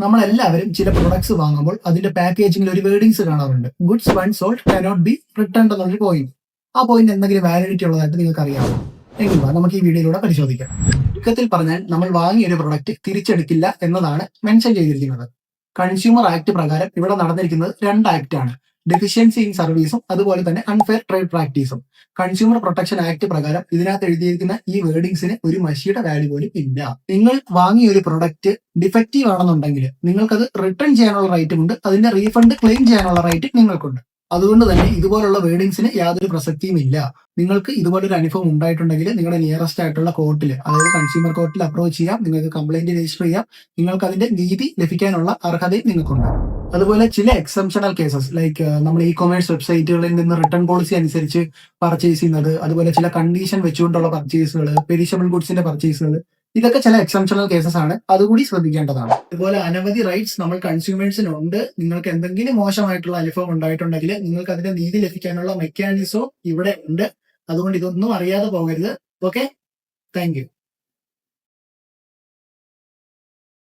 നമ്മളെല്ലാവരും ചില പ്രൊഡക്ട്സ് വാങ്ങുമ്പോൾ അതിന്റെ പാക്കേജിംഗിൽ ഒരു വേർഡിങ്സ് കാണാറുണ്ട്. Goods one sold cannot B return എന്നുള്ളൊരു പോയിന്റ്. ആ പോയിന്റ് എന്തെങ്കിലും വാലിഡിറ്റി ഉള്ളതായിട്ട് നിങ്ങൾക്ക് അറിയാമോ? എങ്കിൽ വാ നമുക്ക് ഈ വീഡിയോയിലൂടെ പരിശോധിക്കാം. ചുരുക്കത്തിൽ പറഞ്ഞാൽ നമ്മൾ വാങ്ങിയ ഒരു പ്രൊഡക്റ്റ് തിരിച്ചെടുക്കില്ല എന്നതാണ് മെൻഷൻ ചെയ്തിരിക്കുന്നത്. കൺസ്യൂമർ ആക്ട് പ്രകാരം ഇവിടെ നടന്നിരിക്കുന്നത് 2 ആക്ട് ആണ്. ഡെഫിഷ്യൻസി ഇൻ സർവീസും അതുപോലെ തന്നെ അൺഫെയർ ട്രേഡ് പ്രാക്ടീസും. കൺസ്യൂമർ പ്രൊട്ടക്ഷൻ ആക്ട് പ്രകാരം ഇതിനകത്ത് എഴുതിയിരിക്കുന്ന ഈ വേർഡിങ്സിന് ഒരു മഷിയുടെ വാല്യൂ പോലും ഇല്ല. നിങ്ങൾ വാങ്ങിയ ഒരു പ്രൊഡക്റ്റ് ഡിഫക്റ്റീവ് ആണെന്നുണ്ടെങ്കിൽ നിങ്ങൾക്കത് റിട്ടേൺ ചെയ്യാനുള്ള റൈറ്റും ഉണ്ട്, അതിന്റെ റീഫണ്ട് ക്ലെയിം ചെയ്യാനുള്ള റൈറ്റ് നിങ്ങൾക്കുണ്ട്. അതുകൊണ്ട് തന്നെ ഇതുപോലുള്ള വേർഡിങ്സിന് യാതൊരു പ്രസക്തിയും ഇല്ല. നിങ്ങൾക്ക് ഇതുപോലൊരു അനുഭവം ഉണ്ടായിട്ടുണ്ടെങ്കിൽ നിങ്ങളുടെ നിയറസ്റ്റ് ആയിട്ടുള്ള കോർട്ടിൽ, അതായത് കൺസ്യൂമർ കോർട്ടിൽ അപ്രോച്ച് ചെയ്യാം, നിങ്ങൾക്ക് കംപ്ലൈന്റ് രജിസ്റ്റർ ചെയ്യാം. നിങ്ങൾക്ക് അതിന്റെ നീതി ലഭിക്കാനുള്ള അർഹതയും നിങ്ങൾക്കുണ്ട്. അതുപോലെ ചില എക്സംഷണൽ കേസസ് ലൈക്ക് നമ്മൾ ഇ കൊമേഴ്സ് വെബ്സൈറ്റുകളിൽ നിന്ന് റിട്ടേൺ പോളിസി അനുസരിച്ച് പർച്ചേസ് ചെയ്യുന്നത്, അതുപോലെ ചില കണ്ടീഷൻ വെച്ചുകൊണ്ടുള്ള പർച്ചേസുകൾ, പെരിഷബിൾ ഗുഡ്സിന്റെ പർച്ചേസുകൾ, ഇതൊക്കെ ചില എക്സംഷണൽ കേസസ് ആണ്. അതുകൂടി ശ്രദ്ധിക്കേണ്ടതാണ്. അതുപോലെ അനവധി റൈറ്റ്സ് നമ്മൾ കൺസ്യൂമേഴ്സിനുണ്ട്. നിങ്ങൾക്ക് എന്തെങ്കിലും മോശമായിട്ടുള്ള അനുഭവം ഉണ്ടായിട്ടുണ്ടെങ്കിൽ നിങ്ങൾക്ക് അതിന്റെ നീതി ലഭിക്കാനുള്ള മെക്കാനിസവും ഇവിടെ ഉണ്ട്. അതുകൊണ്ട് ഇതൊന്നും അറിയാതെ പോകരുത്. Okay, thank you.